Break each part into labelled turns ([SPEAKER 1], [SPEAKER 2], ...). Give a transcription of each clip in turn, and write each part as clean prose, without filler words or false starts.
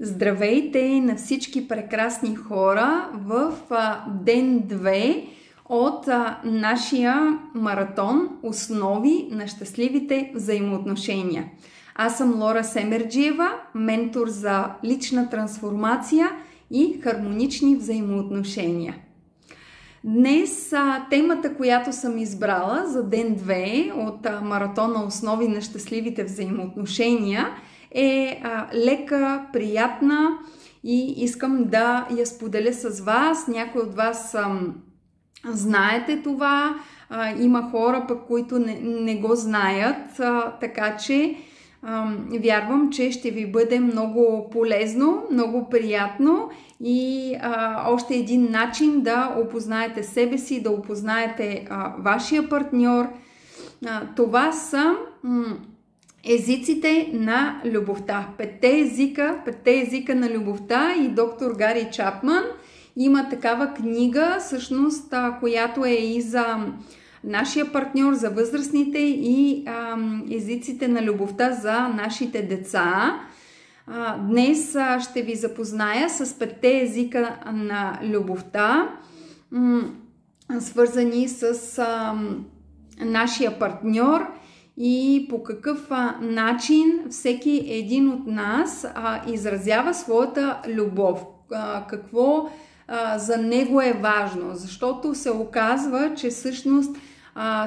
[SPEAKER 1] Здравейте на всички прекрасни хора в ден 2 от нашия маратон "Основи на щастливите взаимоотношения". Аз съм Лора Семерджиева, ментор за лична трансформация и хармонични взаимоотношения. Днес темата, която съм избрала за ден 2 от маратона "Основи на щастливите взаимоотношения" е лека, приятна и искам да я споделя с вас. Някои от вас знаете това, има хора пък, които не го знаят, така че вярвам, че ще ви бъде много полезно, много приятно и още един начин да опознаете себе си, да опознаете вашия партньор. Това са езиците на любовта. Петте езика на любовта, и доктор Гари Чапман има такава книга, всъщност, която е и за нашия партньор, за възрастните, и езиците на любовта за нашите деца. Днес ще ви запозная с 5 езика на любовта, свързани с нашия партньор, и по какъв начин всеки един от нас изразява своята любов. Какво за него е важно, защото се оказва, че всъщност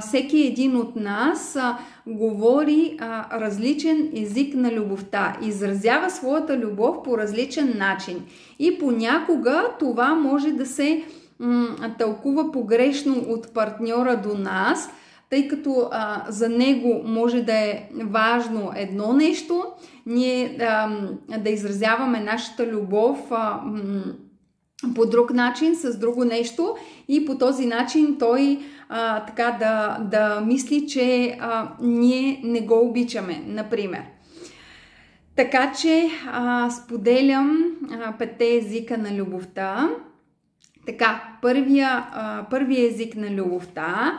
[SPEAKER 1] всеки един от нас говори различен език на любовта, изразява своята любов по различен начин и понякога това може да се тълкува погрешно от партньора до нас, тъй като за него може да е важно едно нещо, ние да изразяваме нашата любов по друг начин, с друго нещо, и по този начин той да мисли, че ние не го обичаме, например. Така че споделям 5 езика на любовта. Така, първия език на любовта,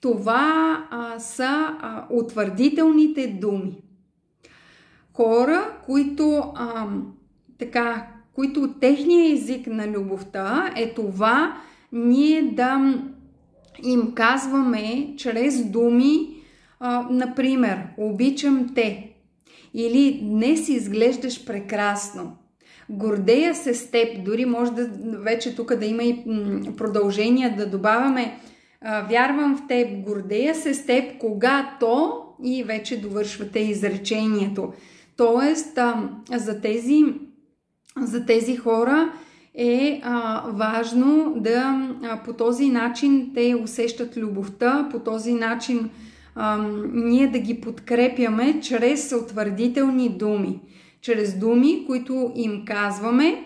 [SPEAKER 1] това са утвърдителните думи. Хора, които техния език на любовта е това ние да им казваме чрез думи, например, обичам те, или днес изглеждаш прекрасно, гордея се с теб, дори може да вече тук да има и продължение, да добавяме вярвам в теб, гордея се с теб, когато, и вече довършвате изречението. Тоест, за тези хора е важно да по този начин те усещат любовта, по този начин ние да ги подкрепяме чрез утвърдителни думи, чрез думи, които им казваме.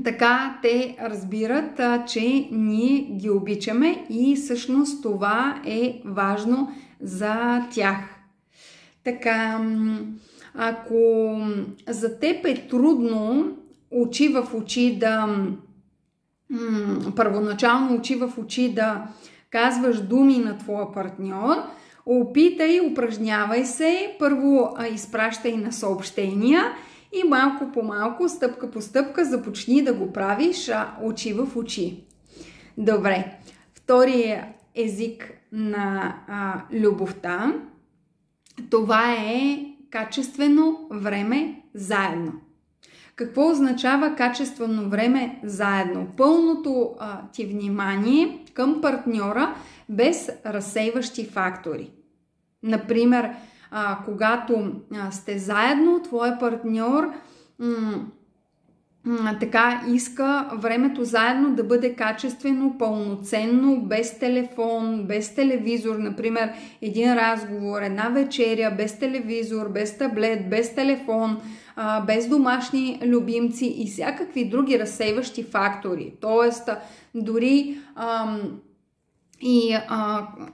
[SPEAKER 1] Така те разбират, че ние ги обичаме и всъщност това е важно за тях. Така, ако за теб е трудно очи в очи първоначално очи в очи да казваш думи на твоя партньор, опитай, упражнявай се, първо изпращай на съобщения и малко по малко, стъпка по стъпка, започни да го правиш очи в очи. Добре, втория език на любовта, това е качествено време заедно. Какво означава качествено време заедно? Пълното ти внимание към партньора без разсейващи фактори. Например, когато сте заедно, твой партньор иска времето заедно да бъде качествено, пълноценно, без телефон, без телевизор, например един разговор, една вечеря, без телевизор, без таблет, без телефон, без домашни любимци и всякакви други разсейващи фактори. Тоест, дори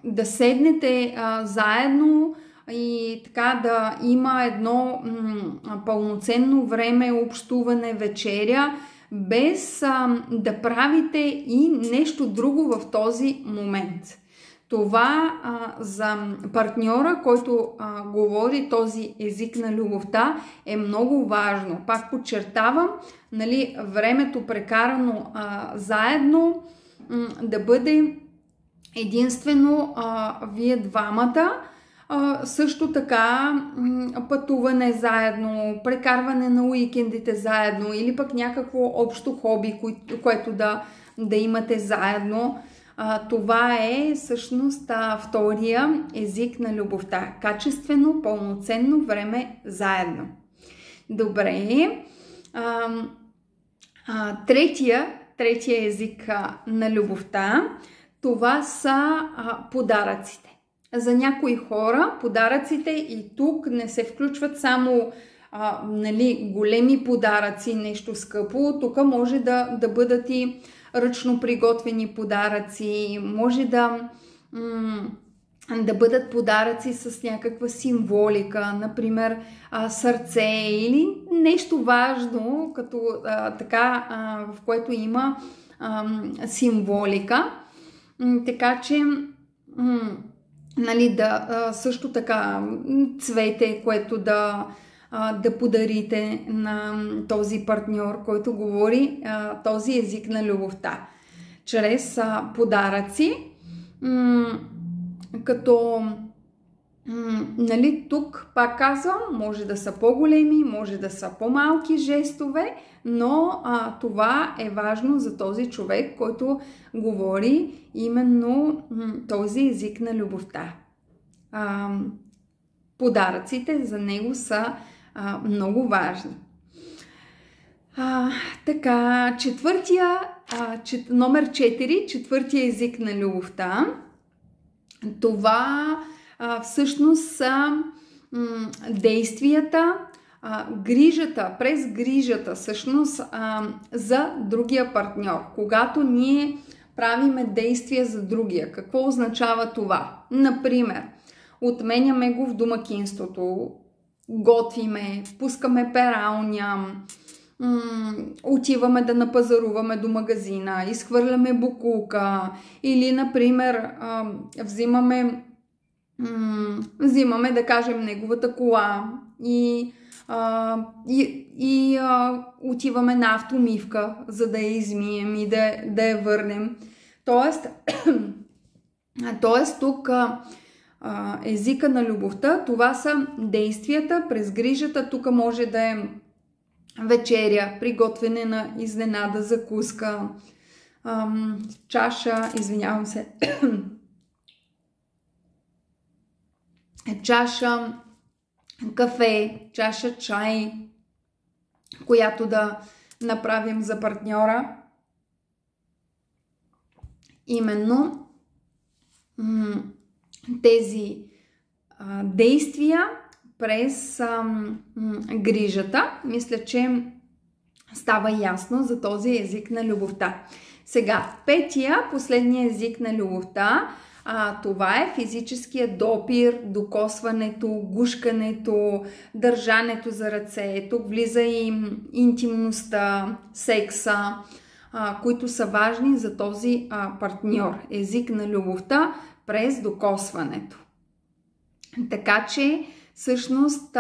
[SPEAKER 1] да седнете заедно и така да има едно пълноценно време, общуване, вечеря, без да правите и нещо друго в този момент. Това за партньора, който говори този език на любовта, е много важно. Пак подчертавам, нали, времето прекарано заедно да бъде единствено вие двамата. Също така пътуване заедно, прекарване на уикендите заедно или пък някакво общо хоби, което да имате заедно. Това е всъщност втория език на любовта. Качествено, пълноценно време заедно. Добре. Третия език на любовта, това са подаръците. За някои хора подаръците и тук не се включват само нали, големи подаръци, нещо скъпо. Тук може да бъдат и ръчно приготвени подаръци, може да бъдат подаръци с някаква символика, например сърце или нещо важно, като така, в което има символика. Така че нали, също така цвете, което да подарите на този партньор, който говори този език на любовта. Чрез подаръци, като нали, тук, пак казвам, може да са по-големи, може да са по-малки жестове, но това е важно за този човек, който говори именно този език на любовта. Подаръците за него са много важни. Така, номер 4, четвъртия език на любовта. Това всъщност са действията, грижата, през грижата всъщност за другия партньор. Когато ние правиме действия за другия, какво означава това? Например, отменяме го в домакинството, готвиме, пускаме пералня, отиваме да напазаруваме до магазина, изхвърляме букулка или, например, взимаме, да кажем, неговата кола и отиваме на автомивка, за да я измием и да я върнем. Тоест тук езика на любовта, това са действията през грижата. Тук може да е вечеря, приготвяне на изненада, закуска, чаша кафе, чаша чай, която да направим за партньора. Именно тези действия през грижата. Мисля, че става ясно за този език на любовта. Сега, последния език на любовта, това е физическия допир, докосването, гушкането, държането за ръце. Тук влиза и интимността, секса, които са важни за този партньор. Език на любовта през докосването. Така че, всъщност,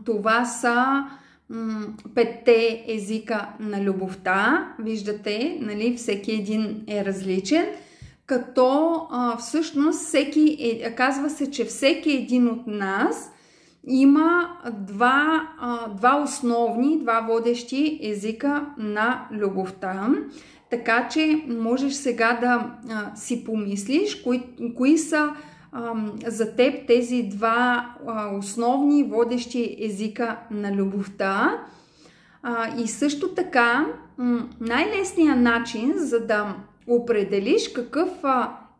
[SPEAKER 1] това са 5 езика на любовта. Виждате, нали, всеки един е различен, като всъщност казва се, че всеки един от нас има два основни, два водещи езика на любовта. Така че можеш сега да си помислиш кои са за теб тези два основни водещи езика на любовта. И също така най-лесният начин, за да определиш какъв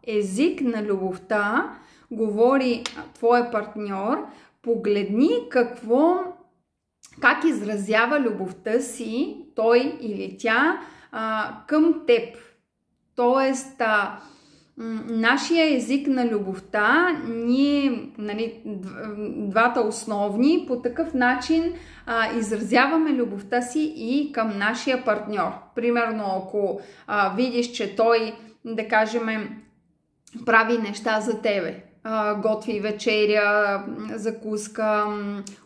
[SPEAKER 1] език на любовта говори твоя партньор, погледни как изразява любовта си той или тя към теб. Тоест, нашия език на любовта, ние, нали, двата основни, по такъв начин изразяваме любовта си и към нашия партньор. Примерно, ако видиш, че той, да кажем, прави неща за тебе. Готви вечеря, закуска,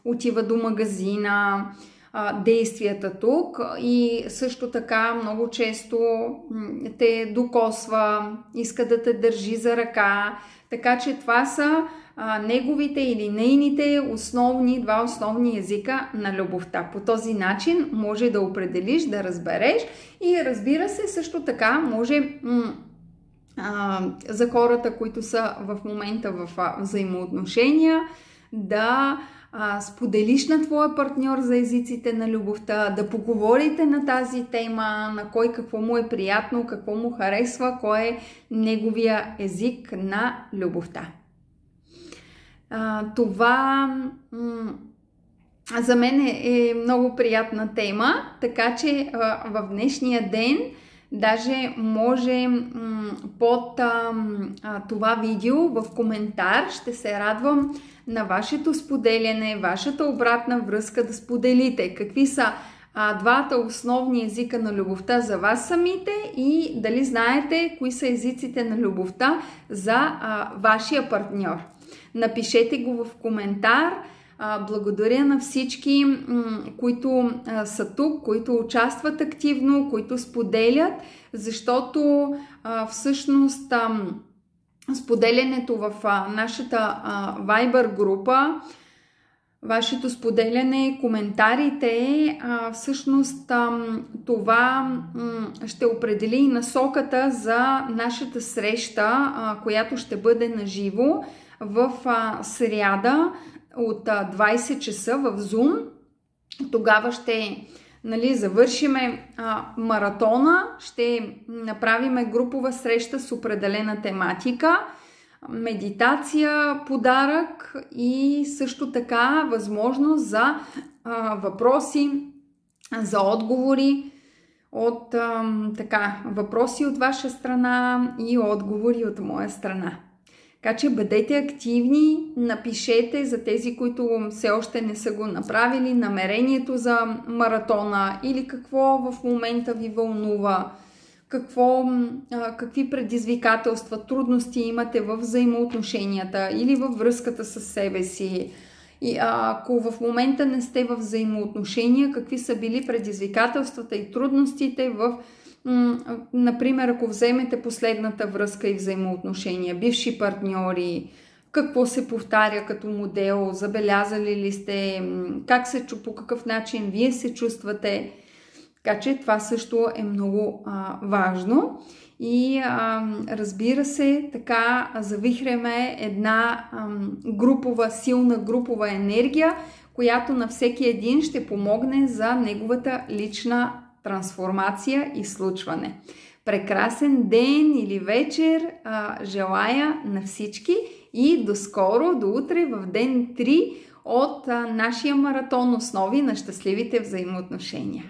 [SPEAKER 1] отива до магазина, действията тук и също така много често те докосва, иска да те държи за ръка, така че това са неговите или нейните два основни езика на любовта. По този начин може да определиш, да разбереш и разбира се също така може за хората, които са в момента в взаимоотношения, да споделиш на твоя партньор за езиците на любовта, да поговорите на тази тема, на кой какво му е приятно, какво му харесва, кой е неговия език на любовта. Това за мен е много приятна тема, така че в днешния ден даже може под това видео в коментар ще се радвам на вашето споделяне, вашата обратна връзка, да споделите какви са двата основни езика на любовта за вас самите и дали знаете кои са езиците на любовта за вашия партньор. Напишете го в коментар. Благодаря на всички, които са тук, които участват активно, които споделят, защото всъщност споделянето в нашата Viber група, вашето споделяне, коментарите, всъщност това ще определи и насоката за нашата среща, която ще бъде наживо в сряда от 20 часа в Zoom. Тогава ще завършиме маратона, ще направиме групова среща с определена тематика, медитация, подарък и също така възможност за въпроси, за отговори въпроси от ваша страна и отговори от моя страна. Така че бъдете активни, напишете за тези, които все още не са го направили, намерението за маратона или какво в момента ви вълнува, какви предизвикателства, трудности имате в взаимоотношенията или във връзката с себе си. И ако в момента не сте в взаимоотношения, какви са били предизвикателствата и трудностите например, ако вземете последната връзка и взаимоотношения, бивши партньори, какво се повтаря като модел, забелязали ли сте, по какъв начин вие се чувствате. Така че това също е много важно. И разбира се, така завихреме една силна групова енергия, която на всеки един ще помогне за неговата лична трансформация и случване. Прекрасен ден или вечер желая на всички и до скоро, до утре в ден 3 от нашия маратон Основи на щастливите взаимоотношения.